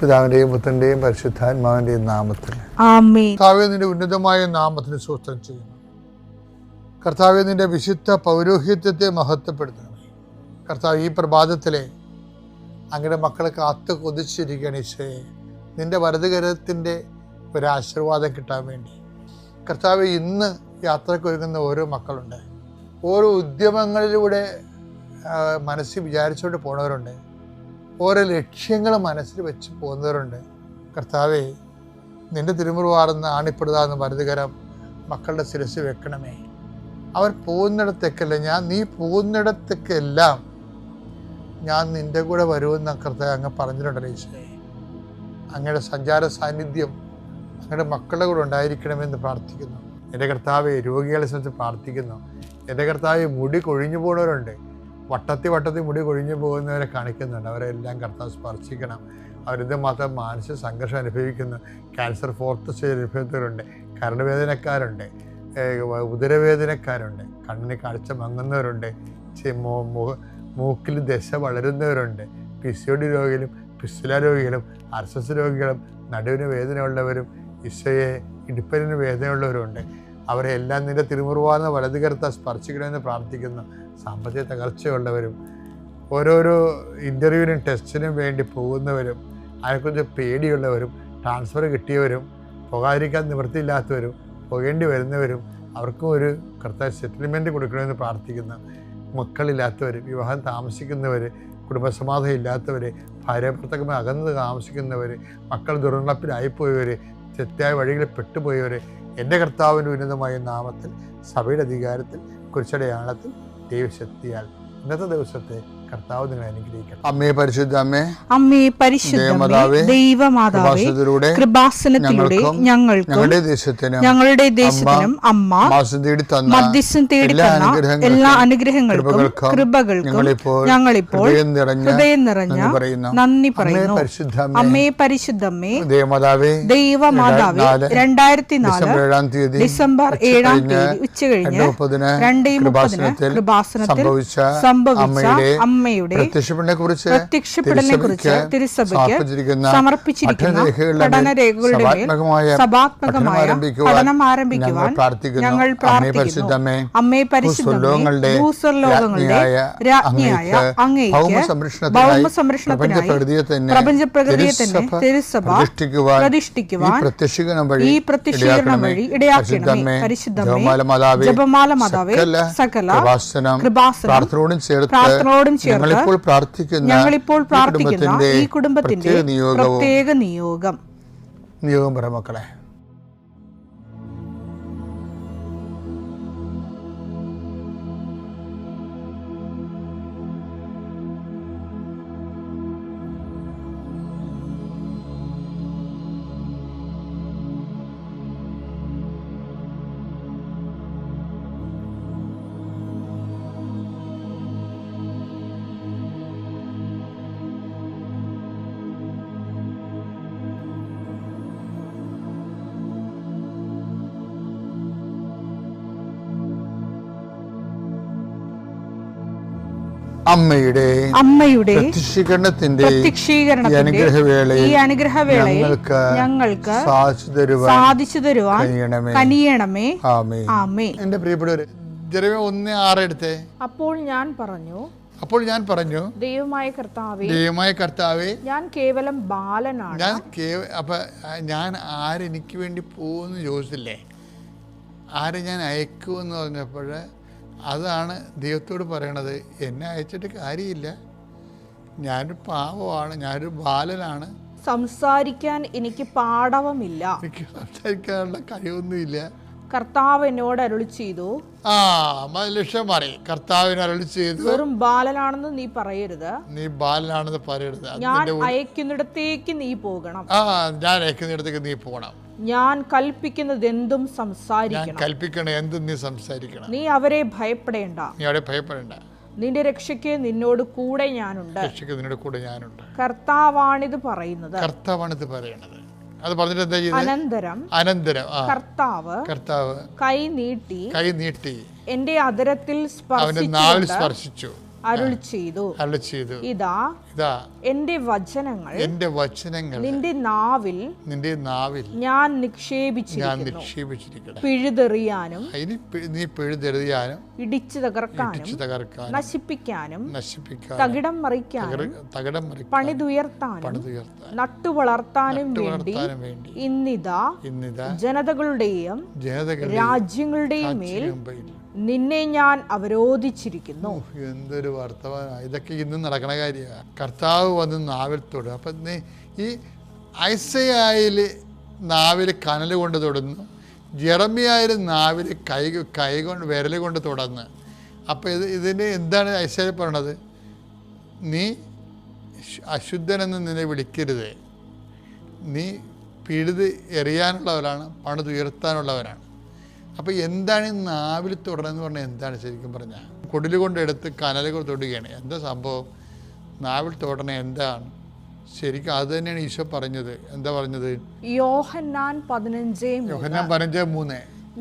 പിതാവിന്റെയും പുത്രന്റെയും പരിശുദ്ധാത്മാവിന്റെയും നാമത്തിൽ ആമേൻ. കർത്താവേ, നിന്റെ ഉന്നതമായ നാമത്തിന് സ്തോത്രം ചെയ്യുന്നു. കർത്താവേ, നിന്റെ വിശുദ്ധ പൗരോഹിത്യത്തെ മഹത്വപ്പെടുത്തണമേ. കർത്താവ്, ഈ പ്രഭാതത്തിലെ അങ്ങയുടെ മക്കളെ കാത്ത് കൊതിച്ചിരിക്കുകയാണ് ഈശോയെ. നിന്റെ വലതുകരത്തിൻ്റെ ഒരാശീർവാദം കിട്ടാൻ വേണ്ടി. കർത്താവ്, ഇന്ന് യാത്രയ്ക്ക് ഒരുങ്ങുന്ന ഓരോ മക്കളുണ്ട്. ഓരോ ഉദ്യമങ്ങളിലൂടെ മനസ്സിൽ വിചാരിച്ചുകൊണ്ട് പോണവരുണ്ട്. ഓരോ ലക്ഷ്യങ്ങൾ മനസ്സിൽ വെച്ച് പോകുന്നവരുണ്ട്. കർത്താവേ, നിന്റെ തിരുമുറുവാർന്ന് ആണിപ്പെടുതാന്ന് വലതുകരം മക്കളുടെ ശിരസ് വെക്കണമേ. അവർ പോകുന്നിടത്തേക്കല്ല, നീ പോകുന്നിടത്തേക്കെല്ലാം ഞാൻ നിന്റെ കൂടെ വരുമെന്ന് കർത്താവ് അങ്ങ് പറഞ്ഞിട്ടുണ്ടല്ലോ ഈശോയെ. അങ്ങയുടെ സഞ്ചാര സാന്നിധ്യം അങ്ങയുടെ മക്കളുടെ കൂടെ ഉണ്ടായിരിക്കണമെന്ന് പ്രാർത്ഥിക്കുന്നു. എൻ്റെ കർത്താവെ, രോഗികളെ സംബന്ധിച്ച് പ്രാർത്ഥിക്കുന്നു. എൻ്റെ കർത്താവെ, മുടി കൊഴിഞ്ഞു പോകുന്നവരുണ്ട്. വട്ടത്തിൽ മുടി കൊഴിഞ്ഞു പോകുന്നവരെ കാണിക്കുന്നുണ്ട്. അവരെല്ലാം കർത്താവ് സ്പർശിക്കണം. അവരിത് മാത്രം മാനസിക സംഘർഷം അനുഭവിക്കുന്നു. Cancer 4th stage അനുഭവിക്കുന്നവരുണ്ട്. കരളുവേദനക്കാരുണ്ട്, ഉദരവേദനക്കാരുണ്ട്, കണ്ണിന് കാഴ്ച മങ്ങുന്നവരുണ്ട്, മൂക്കിൽ ദശ വളരുന്നവരുണ്ട്, PCOD രോഗികളും ഫിസ്റ്റുല രോഗികളും RSS രോഗികളും നടുവിന് വേദനയുള്ളവരും ഈശോയെ ഇടുപ്പലിന് വേദനയുള്ളവരുണ്ട്. അവരെ എല്ലാം നിന്റെ തിരുമുറുവാർന്ന വലതുകരത്താൽ സ്പർശിക്കണമെന്ന് പ്രാർത്ഥിക്കുന്നു. സാമ്പത്തിക തകർച്ചയുള്ളവരും ഓരോരോ ഇൻ്റർവ്യൂവിനും ടെസ്റ്റിനും വേണ്ടി പോകുന്നവരും അതിനെക്കുറിച്ച് പേടിയുള്ളവരും ട്രാൻസ്ഫർ കിട്ടിയവരും പോകാതിരിക്കാൻ നിവൃത്തിയില്ലാത്തവരും പോകേണ്ടി വരുന്നവരും അവർക്കും ഒരു കർത്താവ് സെറ്റിൽമെൻറ്റ് കൊടുക്കണമെന്ന് പ്രാർത്ഥിക്കുന്നു. മക്കളില്ലാത്തവർ, വിവാഹം താമസിക്കുന്നവർ, കുടുംബസമാധാനം ഇല്ലാത്തവർ, ഭാര്യാഭർത്താക്കന്മാർ അകന്ന് താമസിക്കുന്നവർ, മക്കൾ ദുർനടപ്പിലായിപ്പോയവർ, തെറ്റായ വഴികളിൽ പെട്ടുപോയവർ, എൻ്റെ കർത്താവിൻ്റെ ഉന്നതമായ നാമത്തിൽ സഭയുടെ അധികാരത്തിൽ കുരിശടയാളത്തിൽ ദൈവശക്തിയാൽ ഇന്നത്തെ ദിവസത്തെ കർത്താവ് നിങ്ങളെ അനുഗ്രഹിക്കട്ടെ. അമ്മേ പരിശുദ്ധ അമ്മേ, അമ്മേ പരിശുദ്ധമേ, ദൈവമാതാവേ, കൃപാസനത്തിലൂടെ ഞങ്ങൾക്കും ഞങ്ങളുടെ ദേശത്തിനും അമ്മ മധ്യസ്ഥം തേടി തന്ന എല്ലാ അനുഗ്രഹങ്ങൾക്കും കൃപകൾക്കും ഞങ്ങളിപ്പോൾ ഹൃദയം നിറഞ്ഞ നന്ദി പറയുന്നു. അമ്മേ പരിശുദ്ധമ്മേ, ദൈവമാതാവേ, 2004 ഡിസംബർ 7 ഉച്ചകഴിഞ്ഞ് 2:30 കൃപാസനത്തിൽ സംഭവിച്ച അമ്മയുടെ പ്രത്യക്ഷപ്പെടലിനെക്കുറിച്ച് തിരുസഭയ്ക്ക് സമർപ്പിച്ചിരിക്കുന്ന പഠനരേഖകളുടെ മേൽ സഭാത്മകമായ പഠനം ആരംഭിക്കുവാൻ ഞങ്ങൾ പ്രാർത്ഥിക്കുന്നു. അമ്മേ പരിശുദ്ധമേ, ഭൂസ്വർലോകങ്ങളുടെ രാജ്ഞിയായ അങ്ങേയ്ക്ക് ഭൗമസംരക്ഷണത്തിനായി പ്രപഞ്ചപ്രകൃതിയെ തന്നെ തിരുസഭ പ്രതിഷ്ഠിക്കുവാൻ ഈ പ്രത്യക്ഷീകരണം വഴി ഇടയാക്കണമേ. പരിശുദ്ധമേ, ജപമാല മാതാവേ, സകല കൃപാസനം പ്രാർത്ഥനയോടും ചേർത്ത് ഞങ്ങളിപ്പോൾ പ്രാർത്ഥിക്കുന്ന ഈ കുടുംബത്തിന്റെ പ്രത്യേക നിയോഗം പറ മക്കളെ. അമ്മയുടെ പ്രത്യക്ഷീകരണത്തിന്റെ ഈ അനുഗ്രഹവേളയിൽ ഞങ്ങൾക്ക് സാധിച്ചു തരുവാൻ കനിയണമേ. ആമേൻ. എന്റെ പ്രിയപ്പെട്ടവരെ, ജെറമ്യാ 1:6 എടുത്തേ. അപ്പോൾ ഞാൻ പറഞ്ഞു, ദൈവമായ കർത്താവേ, ഞാൻ കേവലം ബാലനാണ്. ഞാൻ ആരെനിക്ക് വേണ്ടി പോകുമെന്ന് ചോദിച്ചില്ലേ? ആരെ ഞാൻ അയക്കുമെന്ന് പറഞ്ഞപ്പോൾ അതാണ് ദൈവത്തോട് പറയണത്. എന്നെ അയച്ചിട്ട് കാര്യമില്ല, ഞാനൊരു പാവമാണ്, ഞാനൊരു ബാലനാണ്, സംസാരിക്കാൻ എനിക്ക് പാടവമില്ല, എനിക്ക് സംസാരിക്കാനുള്ള കഴിവൊന്നുമില്ല. കർത്താവ് എന്നോട് അരുളി ചെയ്തു. ലക്ഷ്യം മാറി. കർത്താവിന് അരുളി ചെയ്തു, വെറും ബാലനാണെന്ന് നീ പറയരുത്, നീ ബാലനാണെന്ന് പറയരുത്. ഞാൻ അയക്കുന്നിടത്തേക്ക് നീ പോകണം. ഞാൻ അയക്കുന്നിടത്തേക്ക് നീ പോകണം. ഞാൻ കൽപ്പിക്കുന്നത് എന്തും സംസാരിക്കണം. കൽപ്പിക്കണ എന്തും നീ സംസാരിക്കണം. നീ അവരെ ഭയപ്പെടേണ്ട, നിന്റെ രക്ഷയ്ക്ക് നിന്നോട് കൂടെ ഞാനുണ്ട്. കർത്താവാണിത് പറയുന്നത്. അത് പറഞ്ഞിട്ട് എന്താ ചെയ്തത്? അനന്തരം കർത്താവ് കൈ നീട്ടി എന്റെ അധരത്തിൽ അവന്റെ നാവിൽ സ്പർശിച്ചു. അരുളി ചെയ്തു, ഇതാ എന്റെ വചനങ്ങൾ നിന്റെ നാവിൽ ഞാൻ നിക്ഷേപിച്ചിരിക്കുന്നു. പിഴുതെറിയാനും ഇടിച്ചു തകർക്കാനും നശിപ്പിക്കാനും തകിടം മറിക്കാനും പണിതുയർത്താനും നട്ടുവളർത്താനും വേണ്ടി ഇന്നിതാ ജനതകളുടെയും രാജ്യങ്ങളുടെയും മേൽ നിന്നെ ഞാൻ അവരോധിച്ചിരിക്കുന്നു. എന്തൊരു വർത്തമാനം! ഇതൊക്കെ ഇന്ന് നടക്കണ കാര്യമാണ്. കർത്താവ് വന്ന് നാവിൽ തൊടും. അപ്പം ഈ ഐസയായിൽ നാവിൽ കനൽ കൊണ്ട് തൊടുന്നു, ജെറമിയായിൽ നാവിൽ കൈ കൊണ്ട് വിരൽ കൊണ്ട് തുടർന്ന്. അപ്പോൾ ഇതിന് എന്താണ് ഐസയാൽ പറയണത്? നീ അശുദ്ധനെന്ന് നിന്നെ വിളിക്കരുത്, നീ പിഴുത് എറിയാനുള്ളവരാണ്, പണിതുയർത്താനുള്ളവരാണ്. അപ്പോൾ എന്താണ് ഈ നാവിൽ തൊടണമെന്ന് പറഞ്ഞാൽ എന്താണ്? ശരിക്കും പറഞ്ഞാൽ കൊടിൽ കൊണ്ടെടുത്ത് കനൽ കൊണ്ട് തൊടുകയാണ്. എന്താ സംഭവം? നാവിൽ തൊടണേ എന്താണ്? ശരിക്കും അത് തന്നെയാണ് ഈശോ പറഞ്ഞത്. എന്താ പറഞ്ഞത്? യോഹന്നാൻ 15:3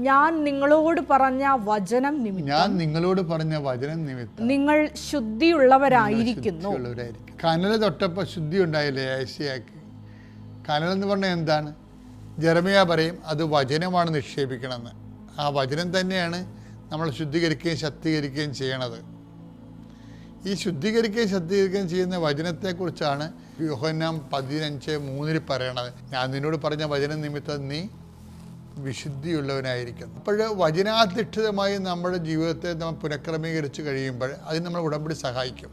ഞാൻ നിങ്ങളോട് പറഞ്ഞ വചനം നിമിത്തം നിങ്ങൾ ശുദ്ധിയുള്ളവരായിരിക്കുന്നു. കനൽ തൊട്ടപ്പോൾ ശുദ്ധി ഉണ്ടായില്ലേ ഏശയ്യാക്ക്? കനലെന്ന് പറഞ്ഞാൽ എന്താണ്? ജെറമിയ പറയും അത് വചനമാണ് നിക്ഷേപിക്കണമെന്ന്. ആ വചനം തന്നെയാണ് നമ്മൾ ശുദ്ധീകരിക്കുകയും ശക്തീകരിക്കുകയും ചെയ്യണത്. ഈ ശുദ്ധീകരിക്കുകയും ചെയ്യുന്ന വചനത്തെക്കുറിച്ചാണ് യോഹന്നാൻ 15:3 പറയണത്. ഞാൻ നിന്നോട് പറഞ്ഞ വചനം നിമിത്തം നീ വിശുദ്ധിയുള്ളവനായിരിക്കുന്നു. അപ്പോൾ വചനാധിഷ്ഠിതമായി നമ്മുടെ ജീവിതത്തെ നമ്മൾ പുനഃക്രമീകരിച്ച് കഴിയുമ്പോൾ അതിന് നമ്മൾ ഉടമ്പടി സഹായിക്കും.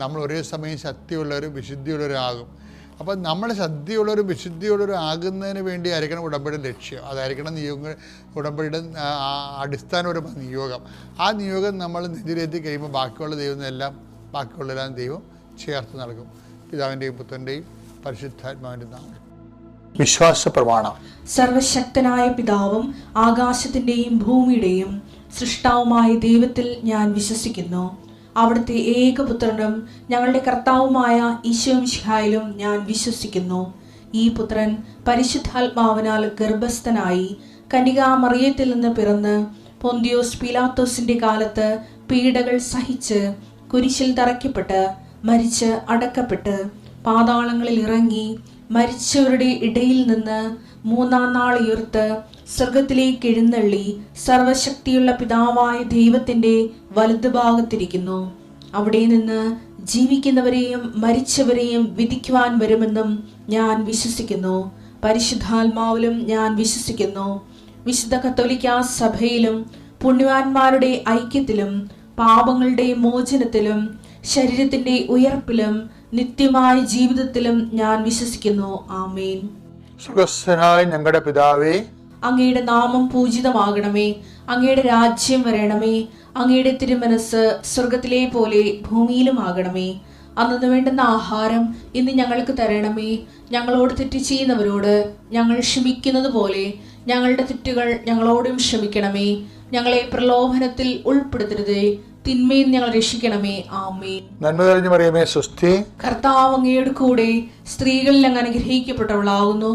നമ്മൾ ഒരേ സമയം ശക്തിയുള്ളവരും വിശുദ്ധിയുള്ളവരാകും. അപ്പം നമ്മൾ ശക്തിയുള്ളവരും വിശുദ്ധിയുള്ളവരും ആകുന്നതിന് വേണ്ടി ആയിരിക്കണം ഉടമ്പടിയുടെ ലക്ഷ്യം. അതായിരിക്കണം ഉടമ്പടിയുടെ അടിസ്ഥാനപരമായ നിയോഗം. ആ നിയോഗം നമ്മൾ നെഞ്ചിലേറ്റി കഴിയുമ്പോൾ ബാക്കിയുള്ളതെല്ലാം ദൈവം ചേർത്ത് നൽകും. പിതാവിൻ്റെയും പുത്രൻ്റെയും പരിശുദ്ധാത്മാവിൻ്റെ നാമം. വിശ്വാസ പ്രമാണം. സർവശക്തനായ പിതാവും ആകാശത്തിൻ്റെയും ഭൂമിയുടെയും സൃഷ്ടാവുമായ ദൈവത്തിൽ ഞാൻ വിശ്വസിക്കുന്നു. അവിടുത്തെ ഏകപുത്രനും ഞങ്ങളുടെ കർത്താവുമായ ഈശോ മിശിഹായിലും ഞാൻ വിശ്വസിക്കുന്നു. ഈ പുത്രൻ പരിശുദ്ധാത്മാവിനാൽ ഗർഭസ്ഥനായി കന്യകാമറിയത്തിൽ നിന്ന് പിറന്ന് പൊന്തിയോസ് പീലാത്തോസിന്റെ കാലത്ത് പീഡകൾ സഹിച്ച് കുരിശിൽ തറയ്ക്കപ്പെട്ട് മരിച്ച് അടക്കപ്പെട്ട് പാതാളങ്ങളിൽ ഇറങ്ങി മരിച്ചവരുടെ ഇടയിൽ നിന്ന് മൂന്നാം നാൾ ഉയർത്ത് സ്വർഗത്തിലേക്ക് എഴുന്നള്ളി സർവശക്തിയുള്ള പിതാവായ ദൈവത്തിന്റെ വലതുഭാഗത്തിരിക്കുന്നു. അവിടെ നിന്ന് ജീവിക്കുന്നവരെയും മരിച്ചവരെയും വിധിക്കുവാൻ വരുമെന്നും ഞാൻ വിശ്വസിക്കുന്നു. പരിശുദ്ധാത്മാവിലും ഞാൻ വിശ്വസിക്കുന്നു. വിശുദ്ധ കത്തോലിക്കാ സഭയിലും പുണ്യവാന്മാരുടെ ഐക്യത്തിലും പാപങ്ങളുടെ മോചനത്തിലും ശരീരത്തിന്റെ ഉയർപ്പിലും നിത്യമായ ജീവിതത്തിലും ഞാൻ വിശ്വസിക്കുന്നു. ആമേൻ. സ്വർഗ്ഗസ്ഥനായ ഞങ്ങളുടെ പിതാവേ, അങ്ങയുടെ നാമം പൂജിതമാകണമേ. അങ്ങയുടെ രാജ്യം വരണമേ. അങ്ങയുടെ തിരുമനസ് സ്വർഗത്തിലെ പോലെ ഭൂമിയിലും ആകണമേ. അന്നു വേണ്ടുന്ന ആഹാരം ഇന്ന് ഞങ്ങൾക്ക് തരണമേ. ഞങ്ങളോട് തെറ്റ് ചെയ്യുന്നവരോട് ഞങ്ങൾ ക്ഷമിക്കുന്നത് പോലെ ഞങ്ങളുടെ തെറ്റുകൾ ഞങ്ങളോടും ക്ഷമിക്കണമേ. ഞങ്ങളെ പ്രലോഭനത്തിൽ ഉൾപ്പെടുത്തരുതേ, തിന്മയിൽ ഞങ്ങൾ രക്ഷിക്കണമേ. ആമേൻ. നന്മ നിറഞ്ഞ മറിയമേ, സ്വസ്തി. കർത്താവ് അങ്ങയുടെ കൂടെ സ്ത്രീകളിൽ അങ്ങ് അനുഗ്രഹിക്കപ്പെട്ടവളാകുന്നു.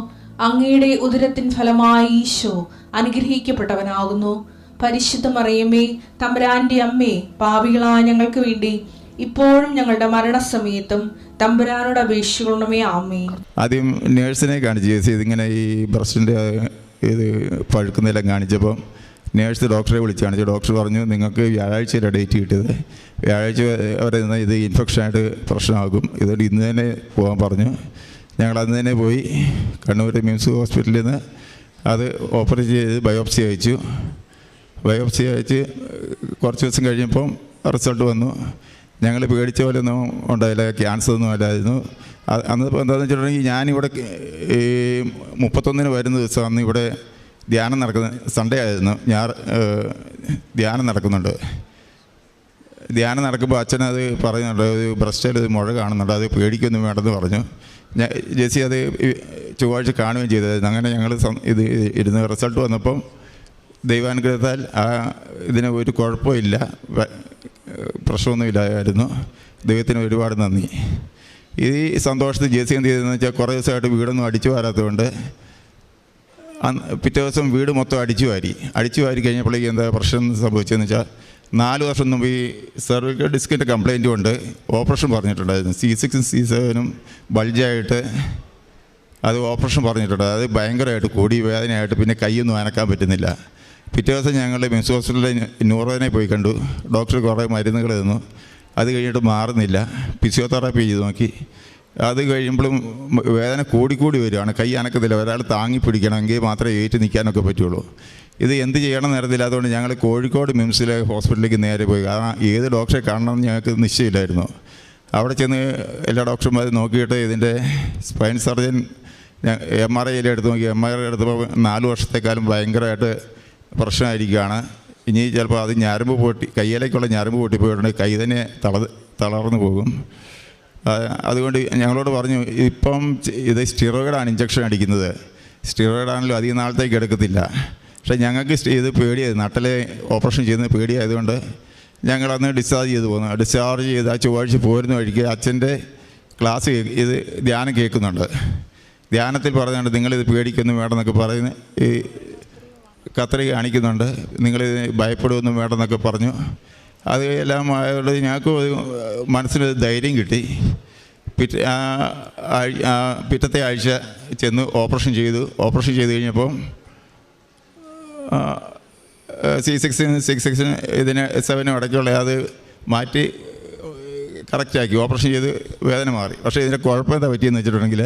അങ്ങയുടെ ഉദരത്തിൻ ഫലമായി ഈശോ അനുഗ്രഹിക്കപ്പെട്ടവനാകുന്നു. പരിശുദ്ധ മറിയമേ, തമ്പുരാന്റെ അമ്മേ, പാപികളായ ഞങ്ങൾക്ക് വേണ്ടി ഇപ്പോഴും ഞങ്ങളുടെ മരണസമയത്തും തമ്പുരാനോട് അപേക്ഷിക്കണമേ. ആമേൻ. ആദ്യം നേഴ്സിനെ കാണിച്ചു. ഇതിങ്ങനെ ഈ ബ്രസ്റ്റിൻ്റെ ഇത് പഴുക്കുന്നെല്ലാം കാണിച്ചപ്പോൾ നേഴ്സ് ഡോക്ടറെ വിളിച്ച് കാണിച്ചു. ഡോക്ടർ പറഞ്ഞു നിങ്ങൾക്ക് വ്യാഴാഴ്ചയിലാണ് ഡേറ്റ് കിട്ടിയത്. വ്യാഴാഴ്ച വരെ ഇത് ഇൻഫെക്ഷനായിട്ട് പ്രശ്നമാകും, ഇതുകൊണ്ട് ഇന്ന് തന്നെ പോകാൻ പറഞ്ഞു. ഞങ്ങൾ അന്ന് തന്നെ പോയി കണ്ണൂർ മിംസ് ഹോസ്പിറ്റലിൽ നിന്ന് അത് ഓപ്പറേറ്റ് ചെയ്ത് ബയോപ്സി അയച്ചു. കുറച്ച് ദിവസം കഴിഞ്ഞപ്പം റിസൾട്ട് വന്നു. ഞങ്ങൾ പേടിച്ച പോലെ ഒന്നും ഉണ്ടായില്ല, ക്യാൻസർ ഒന്നും അല്ലായിരുന്നു. അന്ന് എന്താണെന്ന് വെച്ചിട്ടുണ്ടെങ്കിൽ ഞാനിവിടെ 31 വരുന്ന ദിവസം അന്ന് ഇവിടെ ധ്യാനം നടക്കുന്ന സൺഡേ ആയിരുന്നു. ധ്യാനം നടക്കുന്നുണ്ട്. ധ്യാനം നടക്കുമ്പോൾ അച്ഛനത് പറയുന്നുണ്ട്, ഒരു ബ്രസ്റ്റിൽ മുഴ കാണുന്നുണ്ട്, അത് പേടിക്കൊന്നും വേണ്ടെന്ന് പറഞ്ഞു. ജെസ്സി അത് ചൊവ്വാഴ്ച കാണുകയും ചെയ്തായിരുന്നു. അങ്ങനെ ഞങ്ങൾ ഇത് ഇരുന്ന് റിസൾട്ട് വന്നപ്പം ദൈവാനുഗ്രഹത്താൽ ഇതിന് ഒരു കുഴപ്പമില്ല, പ്രശ്നമൊന്നുമില്ലായിരുന്നു. ദൈവത്തിന് ഒരുപാട് നന്ദി. ഈ സന്തോഷത്തിൽ ജെസ്സി എന്ത് ചെയ്തതെന്ന് വെച്ചാൽ കുറേ ദിവസമായിട്ട് വീടൊന്നും അടിച്ചു വാരാത്തതുകൊണ്ട് പിറ്റേ ദിവസം വീട് മൊത്തം അടിച്ചു വാരി കഴിഞ്ഞപ്പോഴേക്കും എന്താ പ്രശ്നം സംഭവിച്ചതെന്ന് വെച്ചാൽ 4 വർഷം മുമ്പ് ഈ സെർവിക്കൽ ഡിസ്കിൻ്റെ കംപ്ലയിൻറ്റ് കൊണ്ട് ഓപ്പറേഷൻ പറഞ്ഞിട്ടുണ്ടായിരുന്നു. C6 C7 ബൾജായിട്ട് അത് ഓപ്പറേഷൻ പറഞ്ഞിട്ടുണ്ട്. അത് ഭയങ്കരമായിട്ട് കൂടി വേദനയായിട്ട് പിന്നെ കൈയൊന്നും അനക്കാൻ പറ്റുന്നില്ല. പിറ്റേ ദിവസം ഞങ്ങൾ മിംസ് ഹോസ്പിറ്റലിൽ ന്യൂറോനെ പോയി കണ്ടു. ഡോക്ടർ കുറേ മരുന്നുകൾ തന്നു. അത് കഴിഞ്ഞിട്ട് മാറുന്നില്ല. ഫിസിയോതെറാപ്പി ചെയ്ത് നോക്കി. അത് കഴിയുമ്പോഴും വേദന കൂടിക്കൂടി വരികയാണ്. കൈ അനക്കത്തില്ല. ഒരാൾ താങ്ങി പിടിക്കണമെങ്കിൽ മാത്രമേ ഏറ്റു നിൽക്കാനൊക്കെ പറ്റുള്ളൂ. ഇത് എന്ത് ചെയ്യണം എന്നറിയത്തില്ല. അതുകൊണ്ട് ഞങ്ങൾ കോഴിക്കോട് മിംസിലെ ഹോസ്പിറ്റലിലേക്ക് നേരെ പോയി. കാരണം ഏത് ഡോക്ടറെ കാണണമെന്ന് ഞങ്ങൾക്ക് നിശ്ചയമില്ലായിരുന്നു. അവിടെ ചെന്ന് എല്ലാ ഡോക്ടർമാരും നോക്കിയിട്ട് ഇതിൻ്റെ സ്പൈൻ സർജൻ MRI എടുത്ത് നോക്കി. MRI എടുത്തപ്പോൾ 4 വർഷത്തേക്കാളും ഭയങ്കരമായിട്ട് പ്രശ്നമായിരിക്കുകയാണ്. ഇനി ചിലപ്പോൾ അത് ഞരമ്പ് പൊട്ടി, കയ്യിലേക്കുള്ള ഞരമ്പ് പൊട്ടിപ്പോയിട്ടുണ്ടെങ്കിൽ കൈ തന്നെ തളർന്നു പോകും. അതുകൊണ്ട് ഞങ്ങളോട് പറഞ്ഞു, ഇപ്പം ഇത് സ്റ്റിറോയിഡാണ് ഇഞ്ചക്ഷൻ അടിക്കുന്നത്. സ്റ്റിറോയിഡാണല്ലോ അധികം നാളത്തേക്ക് എടുക്കത്തില്ല. പക്ഷേ ഞങ്ങൾക്ക് ഇത് പേടിയായി, നട്ടലെ ഓപ്പറേഷൻ ചെയ്യുന്നത് പേടിയായതുകൊണ്ട് ഞങ്ങളന്ന് ഡിസ്ചാർജ് ചെയ്ത് പോന്നു. ഡിസ്ചാർജ് ചെയ്ത് ആ ചൊവ്വാഴ്ച പോരുന്ന വഴിക്ക് അച്ഛൻ്റെ ക്ലാസ് ഇത് ധ്യാനം കേൾക്കുന്നുണ്ട്. ധ്യാനത്തിൽ പറഞ്ഞുകൊണ്ട് നിങ്ങളിത് പേടിക്കൊന്നും വേണമെന്നൊക്കെ പറയുന്ന ഈ കത്രിക കാണിക്കുന്നുണ്ട്. നിങ്ങളിത് ഭയപ്പെടുകയൊന്നും വേണമെന്നൊക്കെ പറഞ്ഞു. അത് എല്ലാം ആയതുകൊണ്ട് ഞങ്ങൾക്ക് മനസ്സിന് ധൈര്യം കിട്ടി. പിറ്റത്തെ ആഴ്ച ചെന്ന് ഓപ്പറേഷൻ ചെയ്തു. ഓപ്പറേഷൻ ചെയ്ത് കഴിഞ്ഞപ്പോൾ C6 ഇതിന് 7 ഇടയ്ക്കുള്ള അത് മാറ്റി കറക്റ്റാക്കി ഓപ്പറേഷൻ ചെയ്ത് വേദന മാറി. പക്ഷേ ഇതിൻ്റെ കുഴപ്പം എന്താ പറ്റിയെന്ന് വെച്ചിട്ടുണ്ടെങ്കിൽ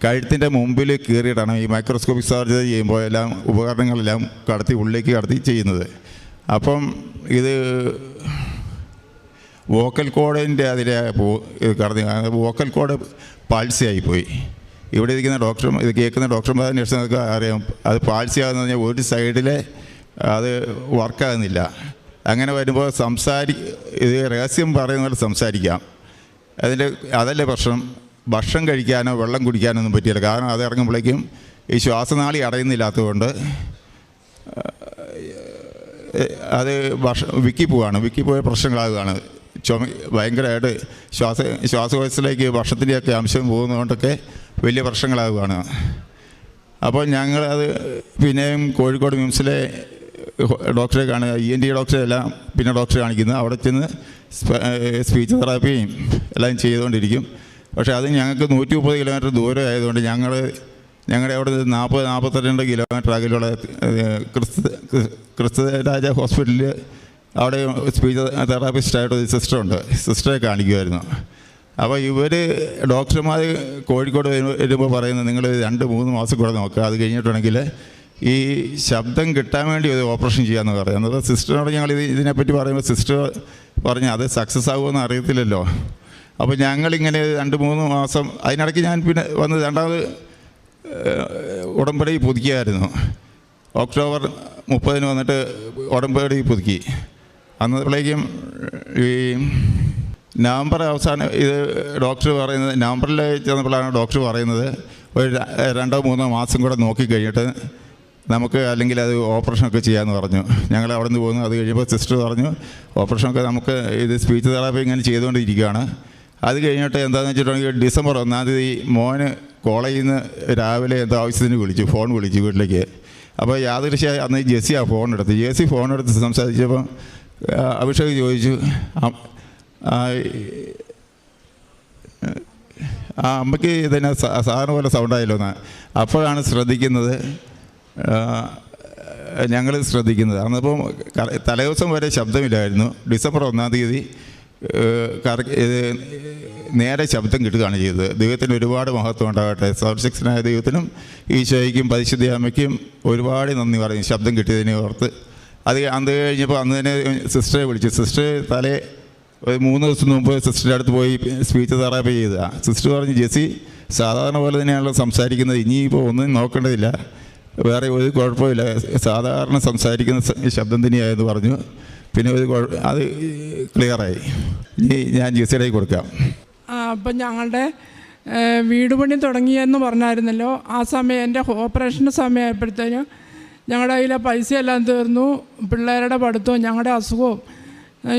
കഴുത്തിൻ്റെ മുമ്പിൽ കീറിയിട്ടാണ് ഈ മൈക്രോസ്കോപ്പിക് സർജറി ചെയ്യുമ്പോൾ എല്ലാം ഉപകരണങ്ങളെല്ലാം ഉള്ളിലേക്ക് കടത്തി ചെയ്യുന്നത്. അപ്പം ഇത് വോക്കൽ കോഡിൻ്റെ അതിലെ വോക്കൽ കോഡ് പാൾസി ആയിപ്പോയി. ഇവിടെ ഇരിക്കുന്ന ഇത് കേൾക്കുന്ന ഡോക്ടർമാർ നഴ്സുമാർക്ക് അറിയാം. അത് പാൾസി ആകുന്നത് പറഞ്ഞാൽ ഒരു സൈഡിലെ അത് വർക്കാകുന്നില്ല. അങ്ങനെ വരുമ്പോൾ ഇത് രഹസ്യം പറയുന്ന പോലെ സംസാരിക്കാം. അതല്ലേ പ്രശ്നം. ഭക്ഷണം കഴിക്കാനോ വെള്ളം കുടിക്കാനോ ഒന്നും പറ്റിയില്ല. കാരണം അത് ഇറങ്ങുമ്പോഴേക്കും ഈ ശ്വാസനാളി അടയുന്നില്ലാത്തതുകൊണ്ട് അത് വിക്കിപ്പോവാണ്. വിക്കിപ്പോയ പ്രശ്നങ്ങളാകുകയാണ്. ഭയങ്കരമായിട്ട് ശ്വാസകോശത്തിലേക്ക് ഭക്ഷണത്തിൻ്റെയൊക്കെ അംശം പോകുന്നതുകൊണ്ടൊക്കെ വലിയ പ്രശ്നങ്ങളാകുകയാണ്. അപ്പോൾ ഞങ്ങളത് പിന്നെയും കോഴിക്കോട് മിംസിലെ ഡോക്ടറെ കാണുക, ENT ഡോക്ടറെ എല്ലാം പിന്നെ ഡോക്ടറെ കാണിക്കുന്നത്. അവിടെ ചെന്ന് സ്പീച്ച് തെറാപ്പിയും എല്ലാം ചെയ്തുകൊണ്ടിരിക്കും. പക്ഷേ അത് ഞങ്ങൾക്ക് 130 കിലോമീറ്റർ ദൂരം ആയതുകൊണ്ട് ഞങ്ങളുടെ അവിടെ 40-42 കിലോമീറ്റർ അകലുള്ള ക്രിസ്തുരാജ ഹോസ്പിറ്റലിൽ അവിടെ സ്പീച്ച് തെറാപ്പിസ്റ്റായിട്ട് ഒരു സിസ്റ്ററുണ്ട്. സിസ്റ്ററെ കാണിക്കുമായിരുന്നു. അപ്പോൾ ഡോക്ടർമാർ കോഴിക്കോട് വരുമ്പോൾ പറയുന്നത് നിങ്ങൾ 2-3 മാസം കൂടെ നോക്കുക. അത് കഴിഞ്ഞിട്ടുണ്ടെങ്കിൽ ഈ ശബ്ദം കിട്ടാൻ വേണ്ടി ഒരു ഓപ്പറേഷൻ ചെയ്യാമെന്ന് പറയുന്നത്. സിസ്റ്ററിനോട് ഞങ്ങൾ ഇതിനെപ്പറ്റി പറയുമ്പോൾ സിസ്റ്റർ പറഞ്ഞ് അത് സക്സസ് ആകുമെന്ന് അറിയത്തില്ലല്ലോ. അപ്പോൾ ഞങ്ങളിങ്ങനെ 2-3 മാസം അതിനിടയ്ക്ക് ഞാൻ പിന്നെ വന്ന് രണ്ടാമത് ഉടമ്പടി പുതുക്കിയായിരുന്നു. ഒക്ടോബർ 30 വന്നിട്ട് ഉടമ്പടി പുതുക്കി. അന്നപ്പോഴേക്കും ഈ നവംബർ അവസാനം ഇത് ഡോക്ടർ പറയുന്നത്, നവംബറിൽ ചെന്നപ്പോഴാണ് ഡോക്ടർ പറയുന്നത് ഒരു 2-3 മാസം കൂടെ നോക്കിക്കഴിഞ്ഞിട്ട് നമുക്ക് അല്ലെങ്കിൽ അത് ഓപ്പറേഷനൊക്കെ ചെയ്യാമെന്ന് പറഞ്ഞു. ഞങ്ങൾ അവിടെ നിന്ന് പോകുന്നു. അത് കഴിയുമ്പോൾ സിസ്റ്റർ പറഞ്ഞു ഓപ്പറേഷനൊക്കെ നമുക്ക് ഇത് സ്പീച്ച് തെറാപ്പി ഇങ്ങനെ ചെയ്തുകൊണ്ടിരിക്കുകയാണ്. അത് കഴിഞ്ഞിട്ട് എന്താണെന്ന് വെച്ചിട്ടുണ്ടെങ്കിൽ ഡിസംബർ 1-ാം തീയതി മോന് കോളേജിൽ നിന്ന് രാവിലെ എന്തോ ആവശ്യത്തിന് ഫോൺ വിളിച്ചു വീട്ടിലേക്ക്. അപ്പോൾ യാദൃശ്യമായി അന്ന് ജെസ്സിയാണ് ഫോൺ എടുത്ത് സംസാരിച്ചപ്പോൾ അഭിഷേക് ചോദിച്ചു, അമ്മയ്ക്ക് ഇതിനെ സാധാരണ പോലെ സൗണ്ടായല്ലോ എന്ന്. അപ്പോഴാണ് ഞങ്ങൾ ശ്രദ്ധിക്കുന്നത്. അന്നപ്പം തലേദിവസം വരെ ശബ്ദമില്ലായിരുന്നു. ഡിസംബർ 1-ാം തീയതി നേരെ ശബ്ദം കിട്ടുകയാണ് ചെയ്തത്. ദൈവത്തിന് ഒരുപാട് മഹത്വം ഉണ്ടാകട്ടെ. സർവശക്തനായ ദൈവത്തിനും ഈശോയ്ക്കും പരിശുദ്ധ അമ്മയ്ക്കും ഒരുപാട് നന്ദി പറയും ശബ്ദം കിട്ടിയതിനെ ഓർത്ത്. അന്ന് കഴിഞ്ഞപ്പോൾ അന്ന് തന്നെ സിസ്റ്ററെ വിളിച്ചു. സിസ്റ്റർ ഒരു 3 ദിവസം മുമ്പ് സിസ്റ്ററുടെ അടുത്ത് പോയി സ്പീച്ച് തെറാപ്പി ചെയ്തതാണ്. സിസ്റ്റർ പറഞ്ഞു, ജെസ്സി സാധാരണ പോലെ തന്നെയാണല്ലോ സംസാരിക്കുന്നത്, ഇനിയിപ്പോൾ ഒന്നും നോക്കേണ്ടതില്ല, വേറെ ഒരു കുഴപ്പമില്ല, സാധാരണ സംസാരിക്കുന്ന ശബ്ദം തന്നെയായെന്ന് പറഞ്ഞു. പിന്നെ അത് ക്ലിയറായി. ഇനി ഞാൻ ജെസ്സിയുടെ കൊടുക്കാം. അപ്പം ഞങ്ങളുടെ വീട് പണി തുടങ്ങിയെന്ന് പറഞ്ഞായിരുന്നല്ലോ. ആ സമയം എൻ്റെ ഓപ്പറേഷൻ്റെ സമയമായപ്പോഴത്തേനും ഞങ്ങളുടെ കയ്യിലെ പൈസയെല്ലാം തീർന്നു. പിള്ളേരുടെ പഠിത്തവും ഞങ്ങളുടെ അസുഖവും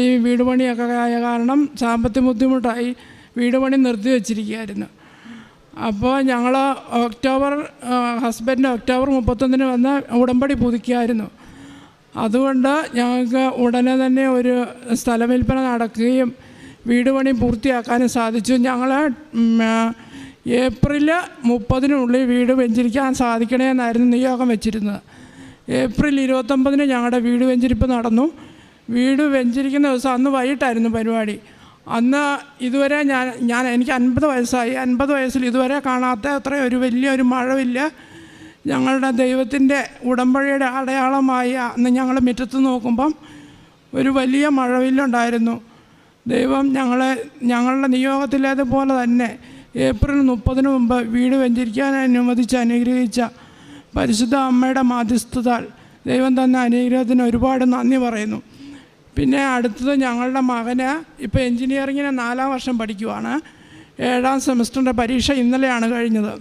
ഈ വീട് പണിയൊക്കെ ആയ കാരണം സാമ്പത്തിക ബുദ്ധിമുട്ടായി വീട് പണി നിർത്തി വച്ചിരിക്കുകയായിരുന്നു. അപ്പോൾ ഞങ്ങൾ ഹസ്ബൻഡ് ഒക്ടോബർ 31 വന്ന് ഉടമ്പടി പുതുക്കിയായിരുന്നു. അതുകൊണ്ട് ഞങ്ങൾക്ക് ഉടനെ തന്നെ ഒരു സ്ഥലവിൽപ്പന നടക്കുകയും വീട് പണി പൂർത്തിയാക്കാനും സാധിച്ചു. ഞങ്ങൾ ഏപ്രിൽ 30-നുള്ളിൽ വീട് വെഞ്ചരിക്കാൻ സാധിക്കണമെന്നായിരുന്നു നിയോഗം വെച്ചിരുന്നത്. ഏപ്രിൽ 29-ന് ഞങ്ങളുടെ വീട് വെഞ്ചരിപ്പ് നടന്നു. വീട് വെഞ്ചരിക്കുന്ന ദിവസം അന്ന് വൈകിട്ടായിരുന്നു പരിപാടി. അന്ന് ഇതുവരെ എനിക്ക് 50 വയസ്സായി. 50 വയസ്സിൽ ഇതുവരെ കാണാത്ത അത്ര ഒരു വലിയൊരു മഴവില്ല ഞങ്ങളുടെ ദൈവത്തിൻ്റെ ഉടമ്പടിയുടെ അടയാളമായി അന്ന് ഞങ്ങൾ മുറ്റത്ത് നോക്കുമ്പം ഒരു വലിയ മഴവില്ലുണ്ടായിരുന്നു. ദൈവം ഞങ്ങളുടെ നിയോഗത്തിലേതുപോലെ തന്നെ ഏപ്രിൽ 30-ന് മുമ്പ് വീട് വെഞ്ചരിക്കാൻ അനുഗ്രഹിച്ച പരിശുദ്ധ അമ്മയുടെ മാധ്യസ്ഥതാൽ ദൈവം തന്ന അനുഗ്രഹത്തിന് ഒരുപാട് നന്ദി പറയുന്നു. പിന്നെ അടുത്തത് ഞങ്ങളുടെ മകന് ഇപ്പോൾ എൻജിനീയറിങ്ങിന് 4-ാം വർഷം പഠിക്കുവാണ്. 7ാം സെമസ്റ്ററിൻ്റെ പരീക്ഷ ഇന്നലെയാണ് കഴിഞ്ഞത്.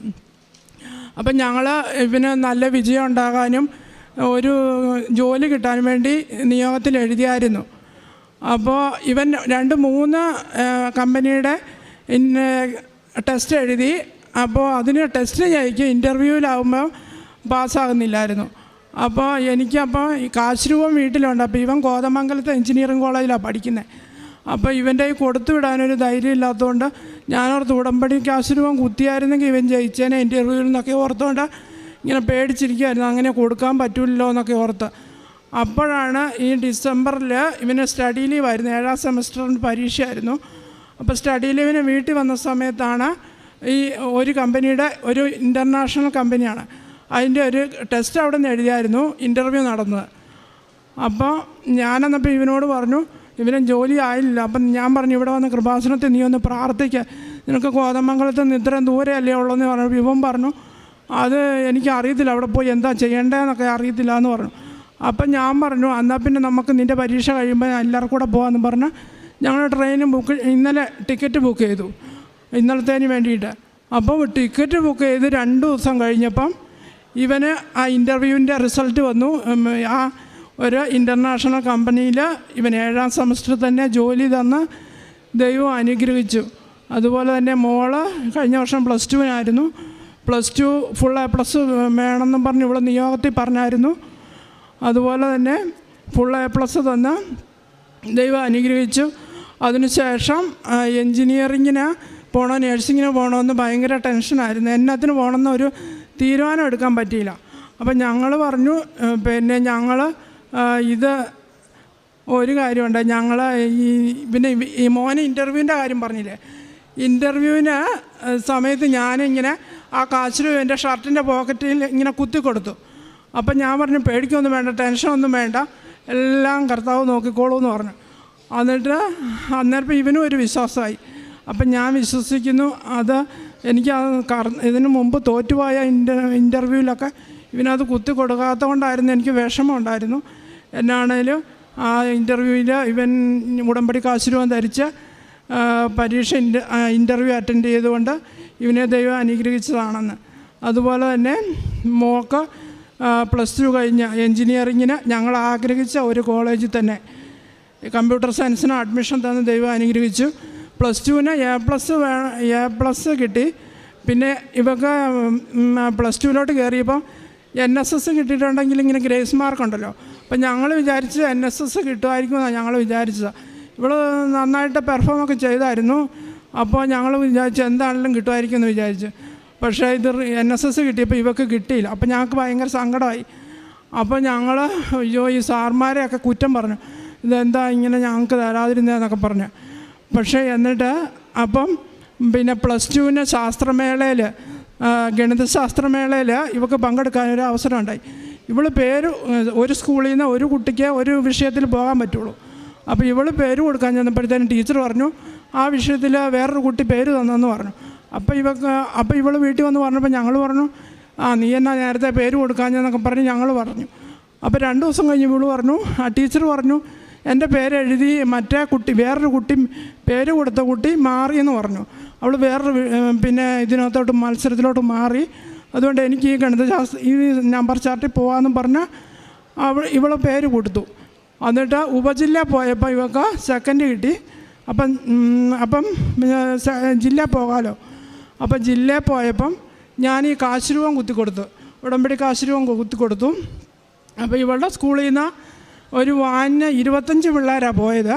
അപ്പം ഞങ്ങൾ ഇവന് നല്ല വിജയം ഉണ്ടാകാനും ഒരു ജോലി കിട്ടാനും വേണ്ടി നിയോഗത്തിൽ എഴുതിയായിരുന്നു. അപ്പോൾ ഇവൻ 2-3 കമ്പനിയുടെ ടെസ്റ്റ് എഴുതി. അപ്പോൾ അതിന് ടെസ്റ്റ് ജയിക്കും, ഇൻ്റർവ്യൂവിലാവുമ്പോൾ പാസ്സാകുന്നില്ലായിരുന്നു. അപ്പോൾ എനിക്കപ്പോൾ ഈ കാശ് രൂപം വീട്ടിലുണ്ട്. അപ്പോൾ ഇവൻ കോതമംഗലത്തെ എഞ്ചിനീയറിംഗ് കോളേജിലാണ് പഠിക്കുന്നത്. അപ്പോൾ ഇവൻ്റെ ഈ കൊടുത്തു വിടാനൊരു ധൈര്യം ഇല്ലാത്തതുകൊണ്ട് ഞാനോർത്ത് ഉടമ്പടി കാശ് രൂപം കുത്തിയായിരുന്നെങ്കിൽ ഇവൻ ജയിച്ചേനെ ഇൻ്റർവ്യൂവിൽ നിന്നൊക്കെ ഓർത്തുകൊണ്ട് ഇങ്ങനെ പേടിച്ചിരിക്കുമായിരുന്നു. അങ്ങനെ കൊടുക്കാൻ പറ്റില്ലല്ലോ എന്നൊക്കെ ഓർത്ത്. അപ്പോഴാണ് ഈ ഡിസംബറിൽ ഇവന് സ്റ്റഡി ലീവായിരുന്നു. 7ാം സെമസ്റ്ററിന് പരീക്ഷയായിരുന്നു. അപ്പോൾ സ്റ്റഡി ലീവിന് വീട്ടിൽ വന്ന സമയത്താണ് ഈ ഒരു കമ്പനിയുടെ ഒരു ഇൻ്റർനാഷണൽ കമ്പനിയാണ്, അതിൻ്റെ ഒരു ടെസ്റ്റ് അവിടെ നിന്ന് എഴുതിയായിരുന്നു, ഇൻ്റർവ്യൂ നടന്നത്. അപ്പോൾ ഞാനെന്നപ്പോൾ ഇവനോട് പറഞ്ഞു, ഇവന് ജോലി ആയില്ല. അപ്പം ഞാൻ പറഞ്ഞു, ഇവിടെ വന്ന് കൃപാസനത്തിൽ നീ ഒന്ന് പ്രാർത്ഥിക്കുക, നിനക്ക് കോതമംഗലത്ത് നിന്ന് ഇത്രയും ദൂരമല്ലേ ഉള്ളതെന്ന് പറഞ്ഞു. ഇവൻ പറഞ്ഞു, അത് എനിക്ക് അറിയത്തില്ല, അവിടെ പോയി എന്താ ചെയ്യേണ്ടതെന്നൊക്കെ അറിയത്തില്ല എന്ന് പറഞ്ഞു. അപ്പം ഞാൻ പറഞ്ഞു, എന്നാൽ പിന്നെ നമുക്ക് നിൻ്റെ പരീക്ഷ കഴിയുമ്പോൾ എല്ലാവർക്കും കൂടെ പോകാമെന്ന് പറഞ്ഞ് ഞങ്ങൾ ട്രെയിനും ഇന്നലെ ടിക്കറ്റ് ബുക്ക് ചെയ്തു, ഇന്നലത്തേന് വേണ്ടിയിട്ട്. അപ്പോൾ ടിക്കറ്റ് ബുക്ക് ചെയ്ത് 2 ദിവസം കഴിഞ്ഞപ്പം ഇവന് ആ ഇൻ്റർവ്യൂവിൻ്റെ റിസൾട്ട് വന്നു. ആ ഒരു ഇൻ്റർനാഷണൽ കമ്പനിയിൽ ഇവൻ 7ാം സെമസ്റ്ററിൽ തന്നെ ജോലി തന്ന് ദൈവം അനുഗ്രഹിച്ചു. അതുപോലെ തന്നെ മോള് കഴിഞ്ഞ വർഷം +2-നായിരുന്നു. +2 ഫുൾ A+ വേണമെന്നും പറഞ്ഞ് ഇവിടെ നിയോഗത്തിൽ പറഞ്ഞായിരുന്നു. അതുപോലെ തന്നെ ഫുൾ A+ തന്ന് ദൈവം അനുഗ്രഹിച്ചു. അതിനുശേഷം എൻജിനീയറിങ്ങിന് പോകണോ നേഴ്സിങ്ങിന് പോകണമെന്ന് ഭയങ്കര ടെൻഷനായിരുന്നു. എന്നത്തിന് പോകണമെന്ന് ഒരു തീരുമാനം എടുക്കാൻ പറ്റിയില്ല. അപ്പം ഞങ്ങൾ പറഞ്ഞു, പിന്നെ ഞങ്ങൾ ഇത് ഒരു കാര്യമുണ്ട്, ഞങ്ങൾ പിന്നെ ഈ മോന് ഇൻ്റർവ്യൂവിൻ്റെ കാര്യം പറഞ്ഞില്ലേ, ഇൻ്റർവ്യൂവിന് സമയത്ത് ഞാനിങ്ങനെ ആ കാശ് എൻ്റെ ഷർട്ടിൻ്റെ പോക്കറ്റിൽ ഇങ്ങനെ കുത്തിക്കൊടുത്തു. അപ്പം ഞാൻ പറഞ്ഞു, പേടിക്കൊന്നും വേണ്ട, ടെൻഷനൊന്നും വേണ്ട, എല്ലാം കർത്താവ് നോക്കിക്കോളൂ എന്ന് പറഞ്ഞു. എന്നിട്ട് അന്നേരം ഇവനും ഒരു വിശ്വാസമായി. അപ്പം ഞാൻ വിശ്വസിക്കുന്നു അത് എനിക്ക് ഇതിനു മുമ്പ് തോറ്റുപോയ ഇൻ്റർവ്യൂവിലൊക്കെ ഇവനത് കുത്തി കൊടുക്കാത്ത കൊണ്ടായിരുന്നു എനിക്ക് വിഷമം ഉണ്ടായിരുന്നു. എന്നാണേലും ആ ഇൻ്റർവ്യൂവിൽ ഇവൻ ഉടമ്പടി കാശ് രൂപം ധരിച്ച് പരീക്ഷ ഇൻ്റർവ്യൂ അറ്റൻഡ് ചെയ്തുകൊണ്ട് ഇവനെ ദൈവം അനുഗ്രഹിച്ചതാണെന്ന്. അതുപോലെ തന്നെ മോക്ക് +2 കഴിഞ്ഞ എൻജിനീയറിങ്ങിന് ഞങ്ങൾ ആഗ്രഹിച്ച ഒരു കോളേജിൽ തന്നെ കമ്പ്യൂട്ടർ സയൻസിന് അഡ്മിഷൻ തന്ന് ദൈവം അനുഗ്രഹിച്ചു. +2-ന് A+ കിട്ടി. പിന്നെ ഇവർക്ക് +2-ലോട്ട് കയറിയപ്പോൾ NSS കിട്ടിയിട്ടുണ്ടെങ്കിൽ ഇങ്ങനെ ഗ്രേസ് മാർക്കുണ്ടല്ലോ. അപ്പം ഞങ്ങൾ വിചാരിച്ച് NSS കിട്ടുമായിരിക്കുമെന്നാണ് ഞങ്ങൾ വിചാരിച്ചത്. ഇവൾ നന്നായിട്ട് പെർഫോമൊക്കെ ചെയ്തായിരുന്നു. അപ്പോൾ ഞങ്ങൾ വിചാരിച്ചു എന്താണെങ്കിലും കിട്ടുമായിരിക്കും എന്ന് വിചാരിച്ചു. പക്ഷേ ഇത് NSS കിട്ടിയപ്പോൾ ഇവർക്ക് കിട്ടിയില്ല. അപ്പം ഞങ്ങൾക്ക് ഭയങ്കര സങ്കടമായി. അപ്പോൾ ഞങ്ങൾ അയ്യോ ഈ സാർമാരെയൊക്കെ കുറ്റം പറഞ്ഞു, ഇതെന്താ ഇങ്ങനെ ഞങ്ങൾക്ക് തരാതിരുന്നതെന്നൊക്കെ പറഞ്ഞു. പക്ഷേ എന്നിട്ട് അപ്പം പിന്നെ +2-ന് ശാസ്ത്രമേളയിൽ ഗണിതശാസ്ത്രമേളയിൽ ഇവർക്ക് പങ്കെടുക്കാനൊരു അവസരം ഉണ്ടായി. ഇവൾ ഒരു സ്കൂളിൽ നിന്ന് ഒരു കുട്ടിക്ക് ഒരു വിഷയത്തിൽ പോകാൻ പറ്റുള്ളൂ. അപ്പോൾ ഇവൾ പേര് കൊടുക്കാൻ ചെന്നപ്പോഴത്തേനും ടീച്ചർ പറഞ്ഞു ആ വിഷയത്തിൽ വേറൊരു കുട്ടി പേര് തന്നെന്ന് പറഞ്ഞു. അപ്പോൾ ഇവൾ വീട്ടിൽ വന്ന് പറഞ്ഞപ്പോൾ ഞങ്ങൾ പറഞ്ഞു നീ എന്നാ നേരത്തെ പേര് കൊടുക്കാഞ്ഞെന്നൊക്കെ പറഞ്ഞ് ഞങ്ങൾ പറഞ്ഞു. അപ്പോൾ 2 ദിവസം കഴിഞ്ഞ് ഇവൾ പറഞ്ഞു, ആ ടീച്ചർ പറഞ്ഞു എൻ്റെ പേരെഴുതി വേറൊരു കുട്ടി പേര് കൊടുത്ത കുട്ടി മാറിയെന്ന് പറഞ്ഞു. അവൾ പിന്നെ ഇതിനകത്തോട്ട് മത്സരത്തിലോട്ട് മാറി. അതുകൊണ്ട് എനിക്ക് ഈ ഈ നമ്പർ ചാർട്ടിൽ പോകാമെന്ന് പറഞ്ഞ് ഇവൾ പേര് കൊടുത്തു. എന്നിട്ട് ഉപജില്ല പോയപ്പോൾ ഇവൾക്ക് 2nd കിട്ടി. അപ്പം ജില്ല പോകാമല്ലോ. അപ്പം ജില്ലയിൽ പോയപ്പം ഞാൻ ഈ കാശ് രൂപം കുത്തിക്കൊടുത്തു, ഉടമ്പടി കാശ് രൂപം കുത്തിക്കൊടുത്തു. അപ്പോൾ ഇവളുടെ സ്കൂളിൽ നിന്ന് ഒരു വാനിന് 25 പിള്ളേരാണ് പോയത്.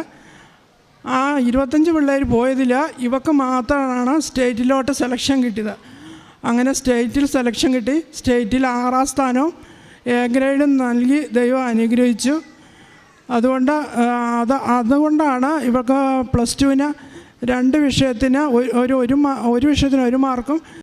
ആ 25 പിള്ളേർ പോയതിൽ ഇവക്ക് മാത്രമാണ് സ്റ്റേറ്റിലോട്ട് സെലക്ഷൻ കിട്ടിയത്. അങ്ങനെ സ്റ്റേറ്റിൽ സെലക്ഷൻ കിട്ടി. സ്റ്റേറ്റിൽ 6ാം സ്ഥാനവും എ ഗ്രേഡും നൽകി ദൈവം അനുഗ്രഹിച്ചു. അതുകൊണ്ടാണ് ഇവർക്ക് +2 2 വിഷയത്തിന് ഒരു വിഷയത്തിന് 1 മാർക്കും